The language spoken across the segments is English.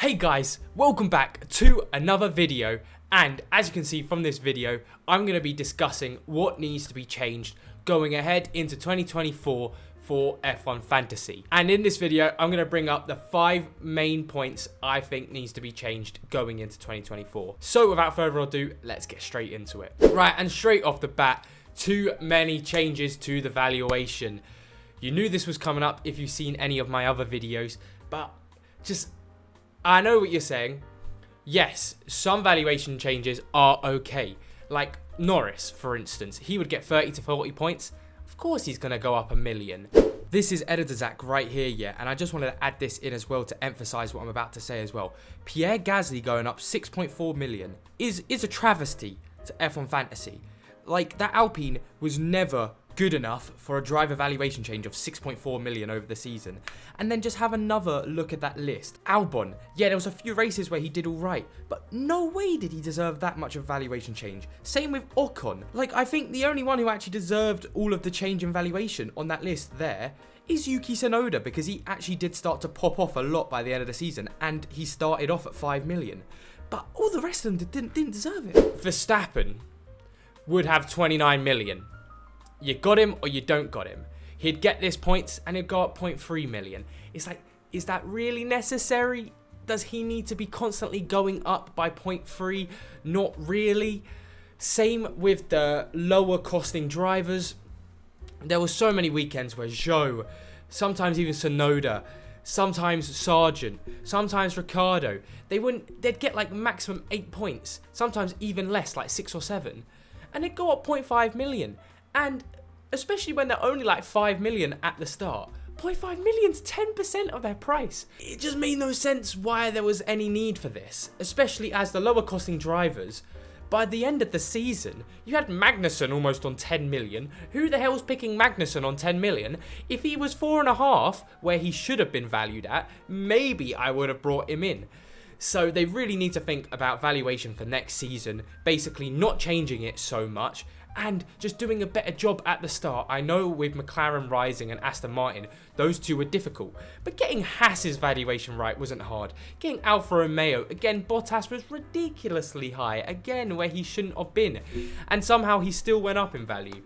Hey guys, welcome back to another video, and as you can see from this video, I'm going to be discussing what needs to be changed going ahead into 2024 for F1 Fantasy. And in this video, I'm going to bring up the 5 main points I think needs to be changed going into 2024. So without further ado, let's get straight into it. Right, and straight off the bat, too many changes to the valuation. You knew this was coming up if you've seen any of my other videos, but I know what you're saying. Yes, some valuation changes are okay. Like Norris, for instance. He would get 30 to 40 points. Of course he's going to go up a million. This is Editor Zach right here, yeah. And I just wanted to add this in as well to emphasize what I'm about to say as well. Pierre Gasly going up 6.4 million is a travesty to F1 Fantasy. Like, that Alpine was never good enough for a driver valuation change of 6.4 million over the season. And then just have another look at that list. Albon, yeah, there was a few races where he did all right, but no way did he deserve that much of valuation change. Same with Ocon. Like, I think the only one who actually deserved all of the change in valuation on that list there is Yuki Tsunoda, because he actually did start to pop off a lot by the end of the season, and he started off at 5 million. But all the rest of them didn't deserve it. Verstappen would have 29 million. You got him or you don't got him. He'd get this points and he'd go up 0.3 million. It's like, is that really necessary? Does he need to be constantly going up by 0.3? Not really. Same with the lower costing drivers. There were so many weekends where Zhou, sometimes even Tsunoda, sometimes Sargent, sometimes Ricciardo, they'd get like maximum 8 points, sometimes even less, like 6 or 7, and they'd go up 0.5 million. And especially when they're only like 5 million at the start, 0.5 million's 10% of their price. It just made no sense why there was any need for this, especially as the lower costing drivers, by the end of the season, you had Magnussen almost on 10 million. Who the hell's picking Magnussen on 10 million? If he was 4.5, where he should have been valued at, maybe I would have brought him in. So they really need to think about valuation for next season, basically not changing it so much, and just doing a better job at the start. I know with McLaren rising and Aston Martin, those two were difficult, but getting Haas's valuation right wasn't hard. Getting Alfa Romeo, again, Bottas was ridiculously high, again, where he shouldn't have been, and somehow he still went up in value.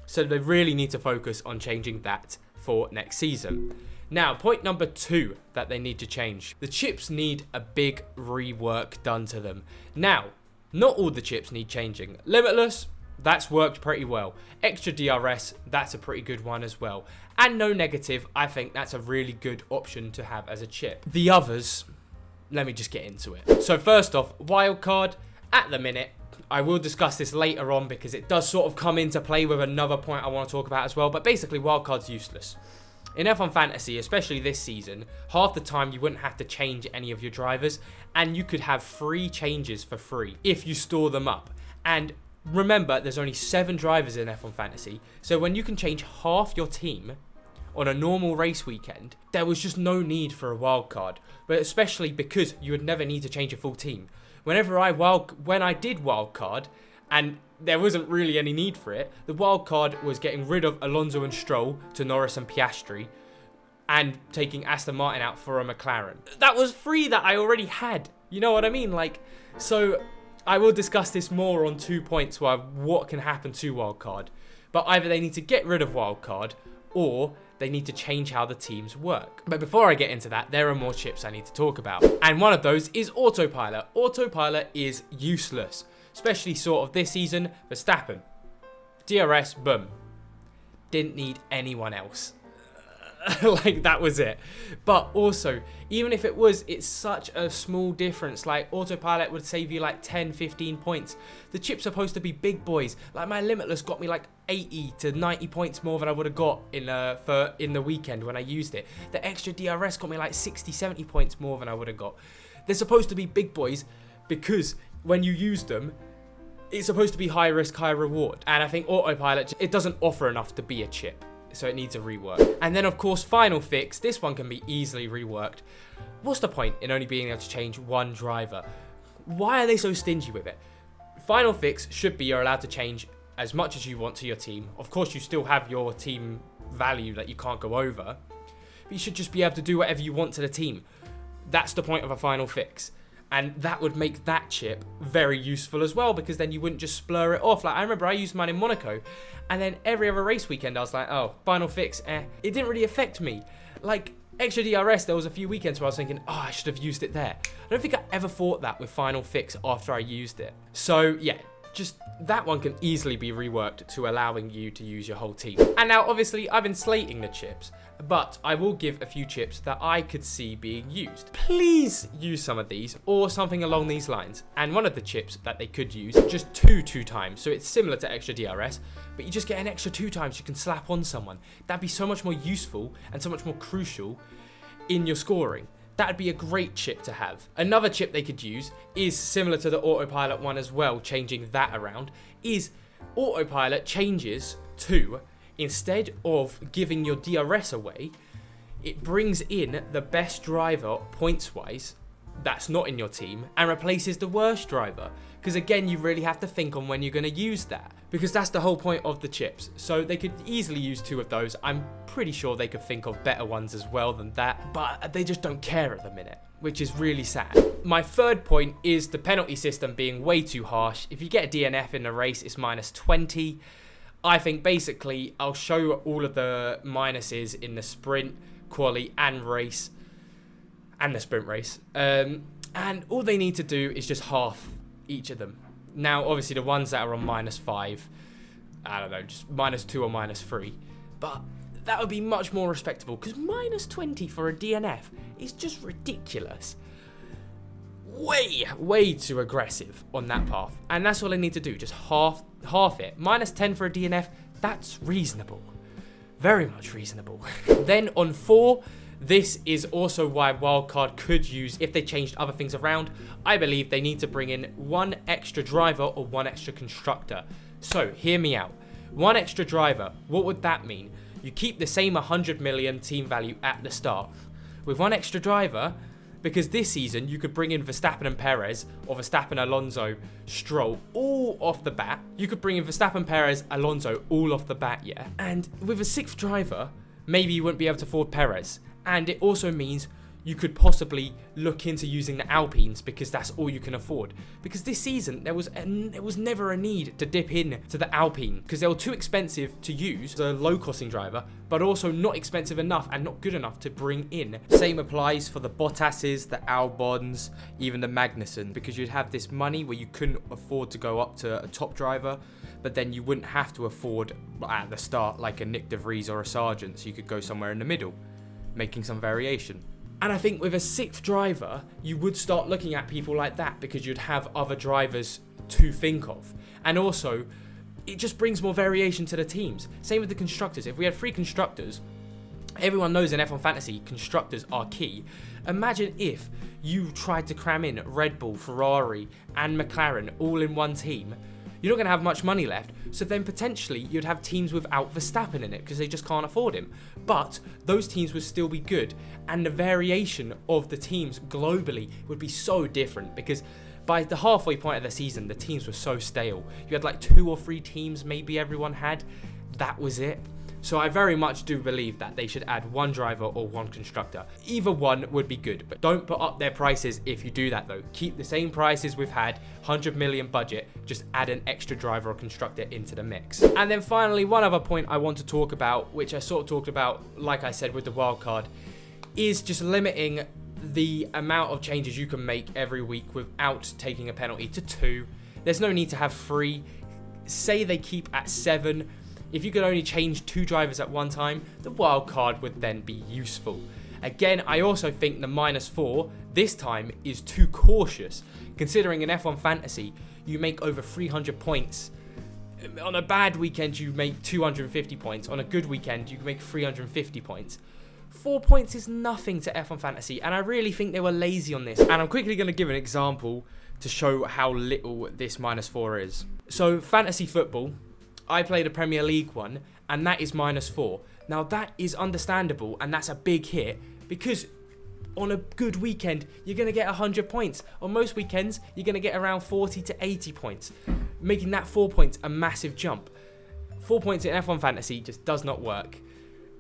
So they really need to focus on changing that for next season. Now, point number 2 that they need to change. The chips need a big rework done to them. Now, not all the chips need changing. Limitless, that's worked pretty well. Extra DRS, that's a pretty good one as well. And no negative, I think that's a really good option to have as a chip. The others, let me just get into it. So first off, wildcard, at the minute, I will discuss this later on because it does sort of come into play with another point I want to talk about as well, but basically wildcard's useless. In F1 Fantasy, especially this season, half the time you wouldn't have to change any of your drivers, and you could have free changes for free if you store them up. And remember, there's only 7 drivers in F1 Fantasy, so when you can change half your team on a normal race weekend, there was just no need for a wild card, but especially because you would never need to change a full team. When I did wild card, and there wasn't really any need for it, the wild card was getting rid of Alonso and Stroll to Norris and Piastri, and taking Aston Martin out for a McLaren. That was free that I already had. You know what I mean? Like, so I will discuss this more on 2 points where what can happen to wildcard. But either they need to get rid of wildcard or they need to change how the teams work. But before I get into that, there are more chips I need to talk about. And one of those is autopilot. Autopilot is useless, especially sort of this season. Verstappen, DRS, boom. Didn't need anyone else. Like, that was it. But also, even if it's such a small difference. Like, autopilot would save you like 10, 15 points. The chip's supposed to be big boys. Like, my limitless got me like 80 to 90 points more than I would have got in the weekend when I used it. The extra DRS got me like 60, 70 points more than I would have got. They're supposed to be big boys because when you use them, it's supposed to be high risk, high reward. And I think autopilot, it doesn't offer enough to be a chip. So it needs a rework. And then of course, final fix, this one can be easily reworked. What's the point in only being able to change one driver? Why are they so stingy with it? Final fix should be you're allowed to change as much as you want to your team. Of course, you still have your team value that you can't go over, but you should just be able to do whatever you want to the team. That's the point of a final fix. And that would make that chip very useful as well, because then you wouldn't just splur it off. Like, I remember I used mine in Monaco, and then every other race weekend I was like, oh, final fix, It didn't really affect me. Like, extra DRS, there was a few weekends where I was thinking, oh, I should have used it there. I don't think I ever thought that with final fix after I used it. So, yeah. Just that one can easily be reworked to allowing you to use your whole team. And now, obviously, I've been slating the chips, but I will give a few chips that I could see being used. Please use some of these or something along these lines. And one of the chips that they could use, just two times. So it's similar to extra DRS, but you just get an extra 2 times you can slap on someone. That'd be so much more useful and so much more crucial in your scoring. That'd be a great chip to have. Another chip they could use is similar to the autopilot one as well, changing that around, is autopilot changes to, instead of giving your DRS away, it brings in the best driver points-wise that's not in your team and replaces the worst driver. Because again, you really have to think on when you're going to use that, because that's the whole point of the chips. So they could easily use 2 of those. I'm pretty sure they could think of better ones as well than that, but they just don't care at the minute, which is really sad. My third point is the penalty system being way too harsh. If you get a DNF in a race, it's -20. I think basically I'll show all of the minuses in the sprint, quali, and race, and the sprint race. And all they need to do is just half each of them. Now, obviously, the ones that are on -5, I don't know, just -2 or -3. But that would be much more respectable, because -20 for a DNF is just ridiculous. Way too aggressive on that path. And that's all they need to do, just half it. -10 for a DNF, that's reasonable. Very much reasonable. Then on 4, this is also why wildcard could use, if they changed other things around, I believe they need to bring in 1 extra driver or 1 extra constructor. So, hear me out. 1 extra driver, what would that mean? You keep the same 100 million team value at the start. With 1 extra driver, because this season you could bring in Verstappen and Perez, or Verstappen, Alonso, Stroll, all off the bat. You could bring in Verstappen, Perez, Alonso, all off the bat, yeah? And with a 6th driver, maybe you wouldn't be able to afford Perez. And it also means you could possibly look into using the Alpines, because that's all you can afford. Because this season, there was never a need to dip in to the Alpine, because they were too expensive to use, the low-costing driver, but also not expensive enough and not good enough to bring in. Same applies for the Bottases, the Albons, even the Magnussen, because you'd have this money where you couldn't afford to go up to a top driver, but then you wouldn't have to afford at the start like a Nick de Vries or a Sargent, so you could go somewhere in the middle, making some variation. And I think with a 6th driver, you would start looking at people like that, because you'd have other drivers to think of. And also, it just brings more variation to the teams. Same with the constructors. If we had 3 constructors, everyone knows in F1 Fantasy, constructors are key. Imagine if you tried to cram in Red Bull, Ferrari, and McLaren all in one team. You're not going to have much money left, so then potentially you'd have teams without Verstappen in it, because they just can't afford him. But those teams would still be good, and the variation of the teams globally would be so different, because by the halfway point of the season, the teams were so stale. You had like 2 or 3 teams maybe everyone had. That was it. So I very much do believe that they should add 1 driver or 1 constructor. Either one would be good, but don't put up their prices if you do that though. Keep the same prices we've had, 100 million budget, just add an extra driver or constructor into the mix. And then finally, one other point I want to talk about, which I sort of talked about, like I said, with the wildcard, is just limiting the amount of changes you can make every week without taking a penalty to 2. There's no need to have 3. Say they keep at 7. If you could only change 2 drivers at one time, the wild card would then be useful. Again, I also think the -4 this time is too cautious, considering in F1 Fantasy, you make over 300 points. On a bad weekend, you make 250 points. On a good weekend, you can make 350 points. 4 points is nothing to F1 Fantasy, and I really think they were lazy on this. And I'm quickly going to give an example to show how little this -4 is. So, fantasy football, I played a Premier League one, and that is -4. Now, that is understandable, and that's a big hit, because on a good weekend, you're going to get 100 points. On most weekends, you're going to get around 40 to 80 points, making that 4 points a massive jump. 4 points in F1 Fantasy just does not work.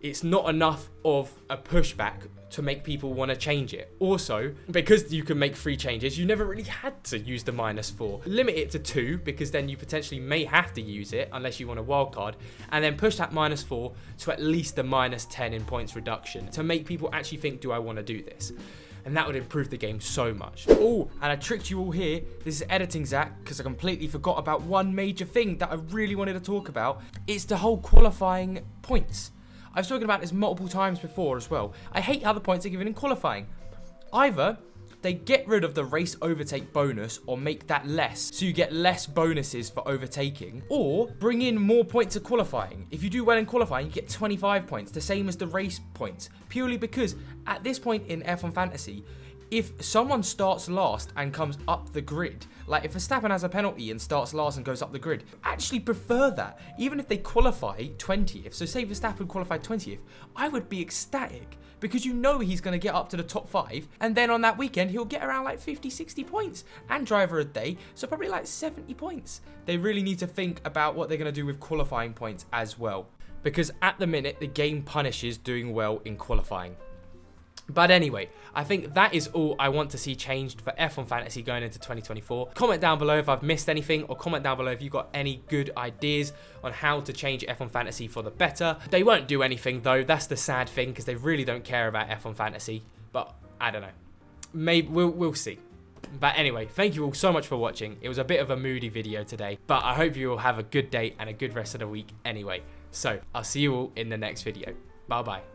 it's not enough of a pushback to make people want to change it. Also, because you can make 3 changes, you never really had to use the -4. Limit it to 2, because then you potentially may have to use it unless you want a wild card, and then push that -4 to at least the -10 in points reduction to make people actually think, do I want to do this? And that would improve the game so much. Oh, and I tricked you all here. This is editing, Zach, because I completely forgot about one major thing that I really wanted to talk about. It's the whole qualifying points. I've spoken about this multiple times before as well. I hate how the points are given in qualifying. Either they get rid of the race overtake bonus or make that less, so you get less bonuses for overtaking, or bring in more points of qualifying. If you do well in qualifying, you get 25 points, the same as the race points, purely because at this point in F1 Fantasy, if someone starts last and comes up the grid, like if Verstappen has a penalty and starts last and goes up the grid, I actually prefer that. Even if they qualify 20th, so say Verstappen qualified 20th, I would be ecstatic, because you know he's going to get up to the top 5, and then on that weekend he'll get around like 50, 60 points, and driver of the day, so probably like 70 points. They really need to think about what they're going to do with qualifying points as well, because at the minute the game punishes doing well in qualifying. But anyway, I think that is all I want to see changed for F1 Fantasy going into 2024. Comment down below if I've missed anything, or comment down below if you've got any good ideas on how to change F1 Fantasy for the better. They won't do anything though, that's the sad thing, because they really don't care about F1 Fantasy. But I don't know, maybe we'll see. But anyway, thank you all so much for watching. It was a bit of a moody video today, but I hope you all have a good day and a good rest of the week anyway. So I'll see you all in the next video. Bye bye.